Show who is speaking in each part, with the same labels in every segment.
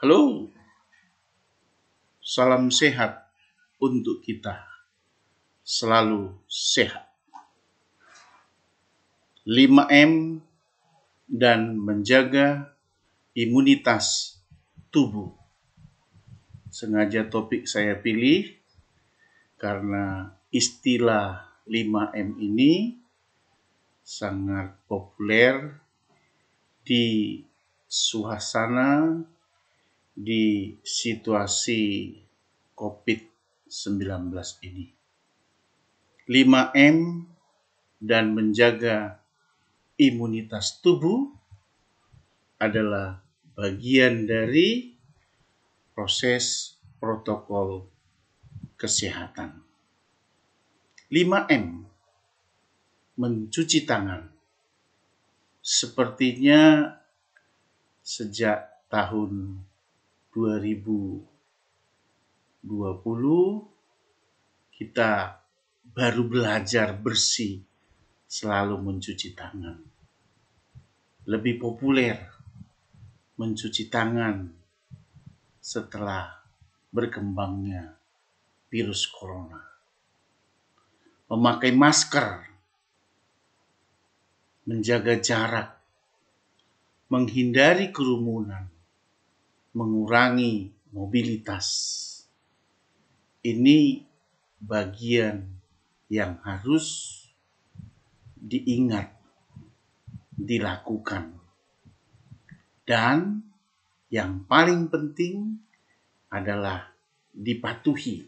Speaker 1: Halo, salam sehat untuk kita. Selalu sehat. 5M dan menjaga imunitas tubuh. Sengaja topik saya pilih karena istilah 5M ini sangat populer di suasana di situasi COVID-19 ini. 5M dan menjaga imunitas tubuh adalah bagian dari proses protokol kesehatan. 5M, mencuci tangan. Sepertinya sejak tahun 2020 kita baru belajar bersih, selalu mencuci tangan. Lebih populer mencuci tangan setelah berkembangnya virus corona. Memakai masker, menjaga jarak, menghindari kerumunan, mengurangi mobilitas. Ini bagian yang harus diingat, dilakukan. Dan yang paling penting adalah dipatuhi.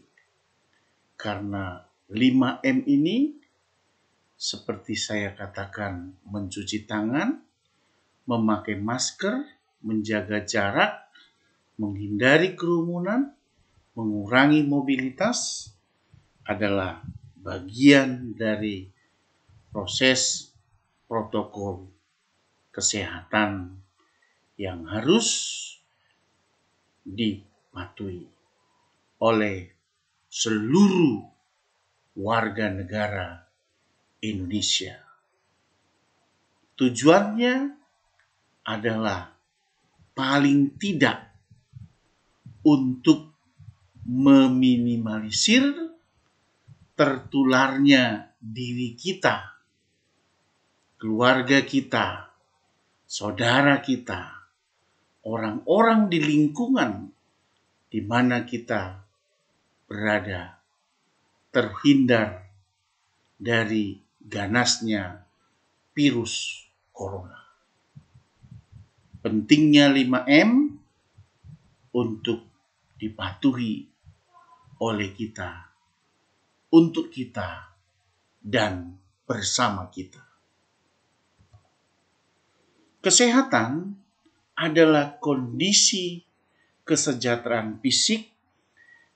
Speaker 1: Karena 5M ini seperti saya katakan, mencuci tangan, memakai masker, menjaga jarak, menghindari kerumunan, mengurangi mobilitas adalah bagian dari proses protokol kesehatan yang harus dipatuhi oleh seluruh warga negara Indonesia. Tujuannya adalah paling tidak untuk meminimalisir tertularnya diri kita, keluarga kita, saudara kita, orang-orang di lingkungan di mana kita berada, terhindar dari ganasnya virus corona. Pentingnya 5M untuk dipatuhi oleh kita, untuk kita, dan bersama kita. Kesehatan adalah kondisi kesejahteraan fisik,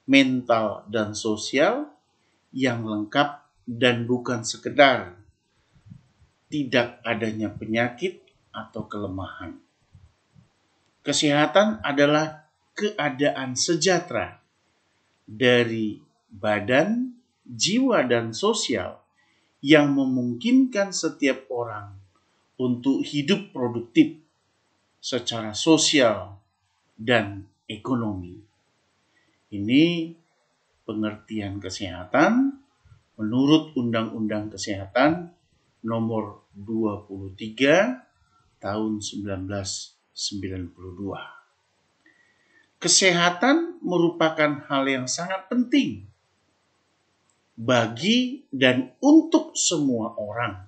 Speaker 1: mental, dan sosial yang lengkap dan bukan sekedar tidak adanya penyakit atau kelemahan. Kesehatan adalah keadaan sejahtera dari badan, jiwa, dan sosial yang memungkinkan setiap orang untuk hidup produktif secara sosial dan ekonomi. Ini pengertian kesehatan menurut Undang-Undang Kesehatan nomor 23 tahun 1992. Kesehatan merupakan hal yang sangat penting bagi dan untuk semua orang.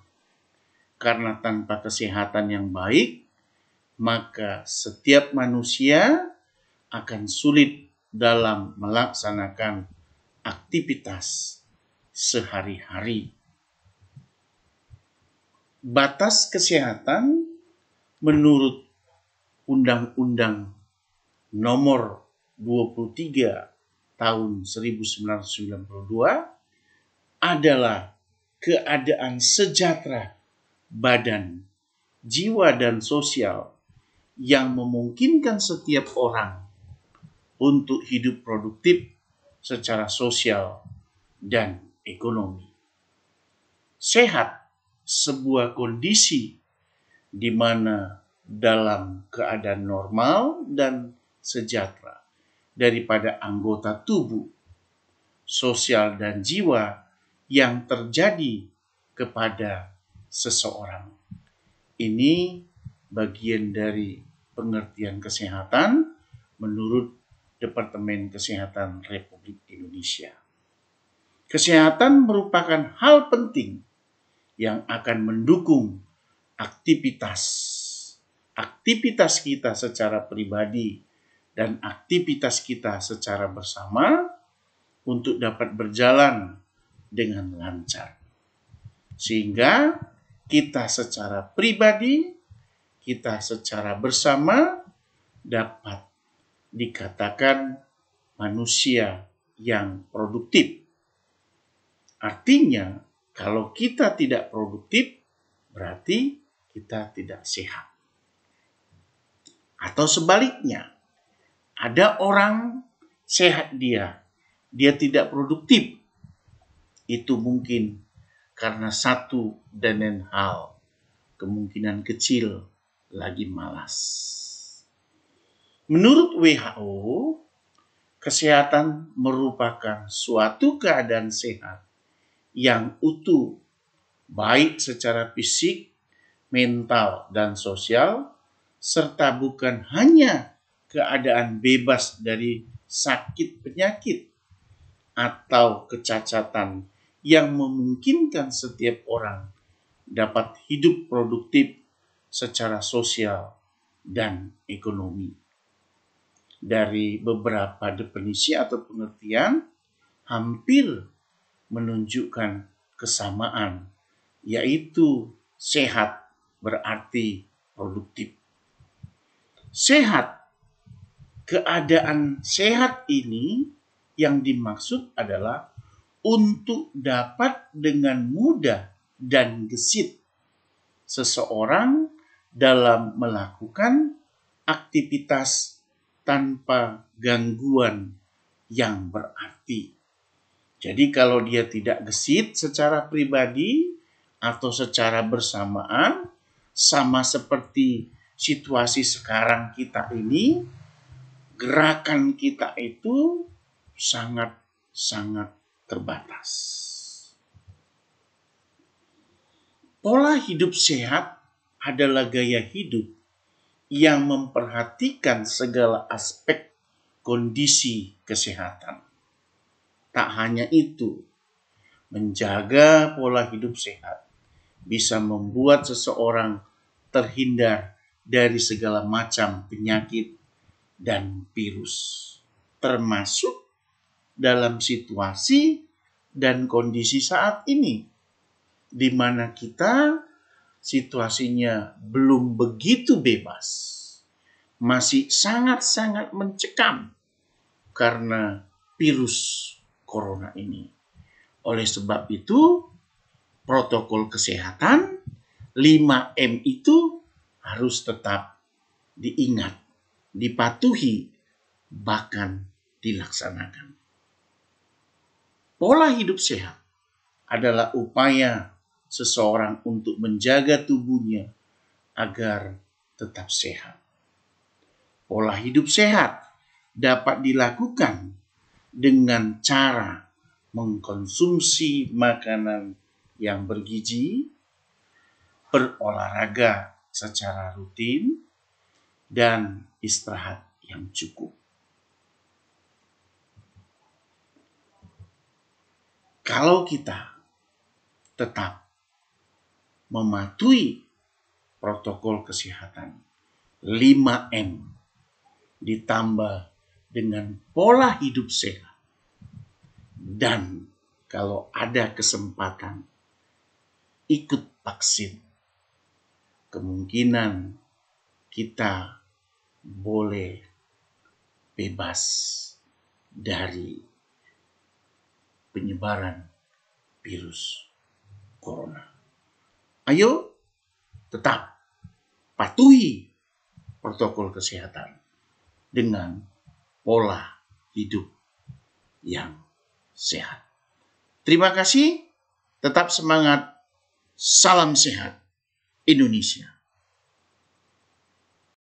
Speaker 1: Karena tanpa kesehatan yang baik, maka setiap manusia akan sulit dalam melaksanakan aktivitas sehari-hari. Batas kesehatan menurut Undang-Undang nomor 23 tahun 1992 adalah keadaan sejahtera badan, jiwa, dan sosial yang memungkinkan setiap orang untuk hidup produktif secara sosial dan ekonomi. Sehat, sebuah kondisi di mana dalam keadaan normal dan sejahtera daripada anggota tubuh, sosial dan jiwa yang terjadi kepada seseorang. Ini bagian dari pengertian kesehatan menurut Departemen Kesehatan Republik Indonesia. Kesehatan merupakan hal penting yang akan mendukung aktivitas kita secara pribadi dan aktivitas kita secara bersama untuk dapat berjalan dengan lancar. Sehingga kita secara pribadi, kita secara bersama dapat dikatakan manusia yang produktif. Artinya, kalau kita tidak produktif, berarti kita tidak sehat. Atau sebaliknya, ada orang sehat dia tidak produktif. Itu mungkin karena satu dan lain hal, kemungkinan kecil lagi malas. Menurut WHO, kesehatan merupakan suatu keadaan sehat yang utuh, baik secara fisik, mental, dan sosial, serta bukan hanya keadaan bebas dari sakit penyakit atau kecacatan yang memungkinkan setiap orang dapat hidup produktif secara sosial dan ekonomi. Dari beberapa definisi atau pengertian, hampir menunjukkan kesamaan, yaitu sehat berarti produktif. Sehat, keadaan sehat ini yang dimaksud adalah untuk dapat dengan mudah dan gesit seseorang dalam melakukan aktivitas tanpa gangguan yang berarti. Jadi kalau dia tidak gesit secara pribadi atau secara bersamaan, sama seperti situasi sekarang kita ini, gerakan kita itu sangat-sangat terbatas. Pola hidup sehat adalah gaya hidup yang memperhatikan segala aspek kondisi kesehatan. Tak hanya itu, menjaga pola hidup sehat bisa membuat seseorang terhindar dari segala macam penyakit dan virus, termasuk dalam situasi dan kondisi saat ini, di mana kita situasinya belum begitu bebas, masih sangat-sangat mencekam karena virus corona ini. Oleh sebab itu, protokol kesehatan 5M itu harus tetap diingat, dipatuhi, bahkan dilaksanakan. Pola hidup sehat adalah upaya seseorang untuk menjaga tubuhnya agar tetap sehat. Pola hidup sehat dapat dilakukan dengan cara mengkonsumsi makanan yang bergizi, berolahraga secara rutin, dan istirahat yang cukup. Kalau kita tetap mematuhi protokol kesehatan 5M ditambah dengan pola hidup sehat, dan kalau ada kesempatan ikut vaksin, kemungkinan kita boleh bebas dari penyebaran virus corona. Ayo tetap patuhi protokol kesehatan dengan pola hidup yang sehat. Terima kasih, tetap semangat, salam sehat Indonesia.